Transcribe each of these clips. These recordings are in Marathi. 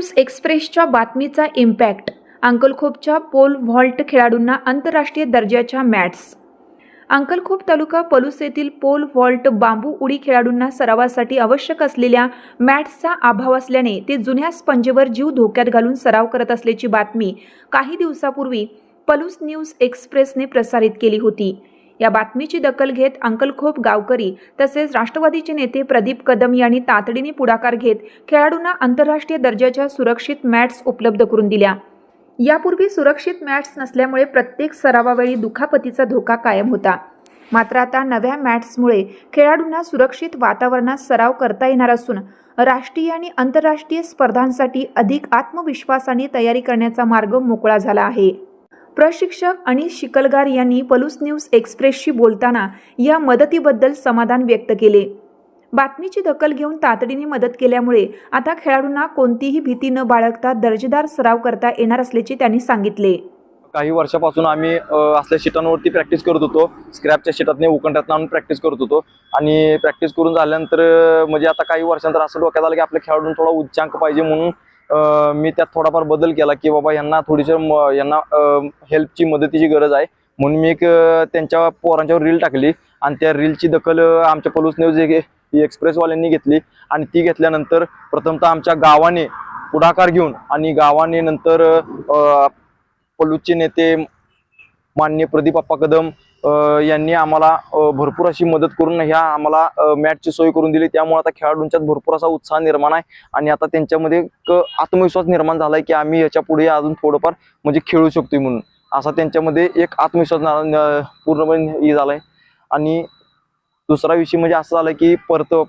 न्यूज एक्सप्रेसच्या बातमीचा इम्पॅक्ट. अंकलखोपच्या पोल व्हॉल्ट खेळाडूंना आंतरराष्ट्रीय दर्जाच्या मॅट्स. अंकलखोप तालुका पलूस येथील पोल व्हॉल्ट बांबू उडी खेळाडूंना सरावासाठी आवश्यक असलेल्या मॅट्सचा अभाव असल्याने ते जुन्या स्पंजवर जीव धोक्यात घालून सराव करत असल्याची बातमी काही दिवसापूर्वी पलूस न्यूज एक्सप्रेसने प्रसारित केली होती. या बातमीची दखल घेत अंकलखोप गावकरी तसेच राष्ट्रवादीचे नेते प्रदीप कदम यांनी तातडीने पुढाकार घेत खेळाडूंना आंतरराष्ट्रीय दर्जाच्या सुरक्षित मॅट्स उपलब्ध करून दिल्या. यापूर्वी सुरक्षित मॅट्स नसल्यामुळे प्रत्येक सरावावेळी दुखापतीचा धोका कायम होता. मात्र आता नव्या मॅट्समुळे खेळाडूंना सुरक्षित वातावरणात सराव करता येणार असून राष्ट्रीय आणि आंतरराष्ट्रीय स्पर्धांसाठी अधिक आत्मविश्वासाने तयारी करण्याचा मार्ग मोकळा झाला आहे. प्रशिक्षक अनिश शिकलगार यांनी पलूस न्यूज एक्सप्रेसशी बोलताना या मदतीबद्दल समाधान व्यक्त केले. बातमीची दखल घेऊन तातडीने मदत केल्यामुळे आता खेळाडूंना कोणतीही भीती न बाळगता दर्जेदार सराव करता येणार असल्याचे त्यांनी सांगितले. काही वर्षापासून आम्ही असल्या शीटांवरती प्रॅक्टिस करत होतो. स्क्रॅपच्या शीटातने उकंड्यात आणून प्रॅक्टिस करत होतो आणि प्रॅक्टिस करून झाल्यानंतर म्हणजे आता काही वर्षांतर असं डोक्यात आलं की आपल्या खेळाडूंना थोडा उच्चांक पाहिजे म्हणून मी त्यात थोडाफार बदल केला की बाबा यांना यांना हेल्पची मदतीची गरज आहे म्हणून मी एक त्यांच्या पोरांच्यावर रील टाकली आणि त्या रीलची दखल आमच्या पलूस न्यूज एक्सप्रेसवाल्यांनी घेतली आणि ती घेतल्यानंतर प्रथमतः आमच्या गावाने पुढाकार घेऊन आणि गावाने नंतर पलूसचे नेते माननीय प्रदीप अप्पा कदम यांनी आम्हाला भरपूर अशी मदत करून ह्या आम्हाला मॅचची सोय करून दिली. त्यामुळे आता खेळाडूंच्यात भरपूर असा उत्साह निर्माण आहे आणि आता त्यांच्यामध्ये एक आत्मविश्वास निर्माण झालाय की आम्ही याच्या पुढे अजून थोडंफार म्हणजे खेळू शकतो म्हणून असा त्यांच्यामध्ये एक आत्मविश्वास पूर्णपणे झालाय. आणि दुसरा विषय म्हणजे असं झालं की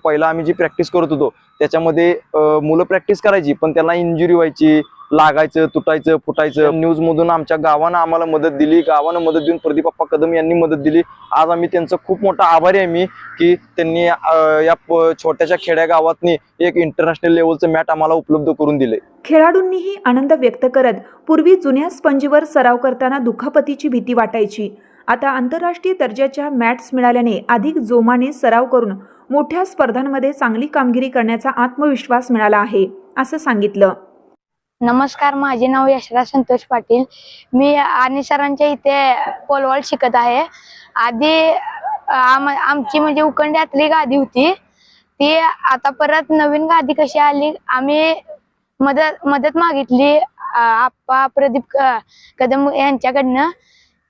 पहिला आम्ही जी प्रॅक्टिस करत होतो त्याच्यामध्ये मुलं प्रॅक्टिस करायची पण त्यांना इंजुरी व्हायची, लागायचं, तुटायचं, फुटायचं. न्यूज मधून आमच्या गावानं आम्हाला मदत दिली. गावानं मदत देऊन प्रदीप अप्पा कदम यांनी मदत दिली. आज आम्ही त्यांचं खूप मोठा आभारी आहे मी की त्यांनी या छोट्याशा खेड्या गावातनी एक इंटरनॅशनल लेवलचं मॅट आम्हाला उपलब्ध करून दिले. खेळाडूंनीही आनंद व्यक्त करत पूर्वी जुन्या स्पंजवर सराव करताना दुखापतीची भीती वाटायची, आता आंतरराष्ट्रीय दर्जाच्या मॅट्स मिळाल्याने अधिक जोमाने सराव करून मोठ्या स्पर्धांमध्ये चांगली कामगिरी करण्याचा आत्मविश्वास मिळाला आहे असं सांगितलं. नमस्कार, माझे नाव यशराज संतोष पाटील. मी अनिश सरांच्या इथे पोल व्हॉल्ट शिकत आहे. आधी आमची म्हणजे उकंड्यातली गादी होती ती आता परत नवीन गादी कशी आली आम्ही मदत मागितली आप्पा प्रदीप कदम यांच्याकडनं.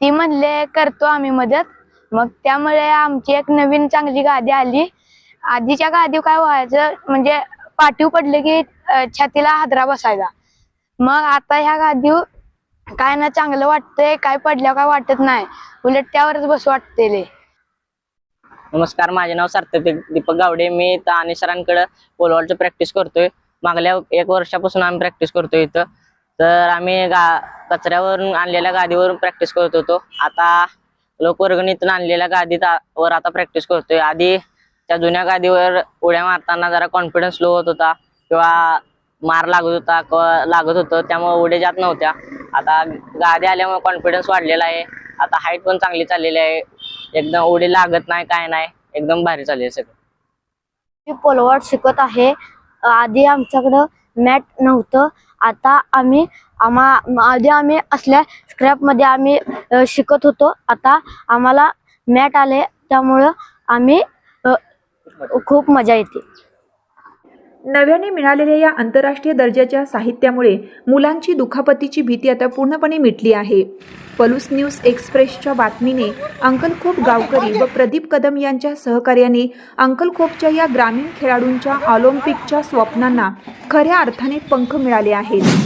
ती म्हणले करतो आम्ही मदत. मग त्यामुळे आमची एक नवीन चांगली गादी आली. आधीच्या गादी काय व्हायचं म्हणजे पाठीव पडले की छातीला हादरा बसायचा. मग आता ह्या गादीवर काय ना चांगलं वाटतंय, काय पडल्यावर काय वाटत नाही, उलट त्यावरच बसू वाटते. नमस्कार, माझे नाव सार्थक दीपक गावडे. मी इथं अनिश सरांकडे पोल व्हॉल्टची प्रॅक्टिस करतोय. मागल्या 1 वर्षापासून आम्ही प्रॅक्टिस करतोय इथं. तर आम्ही कचऱ्यावरून आणलेल्या गादीवरून प्रॅक्टिस करत होतो. आता लोकवर्गणीतून आणलेल्या गादीवर आता प्रॅक्टिस करतोय. आधी त्या जुन्या गादीवर उड्या मारताना जरा कॉन्फिडन्स लो होत होता किंवा मार लागत होतं त्यामुळे उड्या जात नव्हत्या. आता गादी आल्यामुळे कॉन्फिडन्स वाढलेला आहे. आता हाईट पण चांगली चाललेली आहे. एकदम उडी लागत नाही, काय नाही, एकदम भारी चालले सगळं. मी पोल व्हॉल्ट शिकत आहे. आधी आमच्याकडं मॅट नव्हतं. आता आधी आम्ही असल्या स्क्रॅपमध्ये आम्ही शिकत होतो. आता आम्हाला मॅट आले त्यामुळं आम्ही खूप मजा येते. नव्याने मिळालेल्या या आंतरराष्ट्रीय दर्जाच्या साहित्यामुळे मुलांची दुखापतीची भीती आता पूर्णपणे मिटली आहे. पलूस न्यूज एक्सप्रेसच्या बातमीने अंकलखोप गावकरी व प्रदीप कदम यांच्या सहकार्याने अंकलखोपच्या या ग्रामीण खेळाडूंच्या ऑलिम्पिकच्या स्वप्नांना खऱ्या अर्थाने पंख मिळाले आहेत.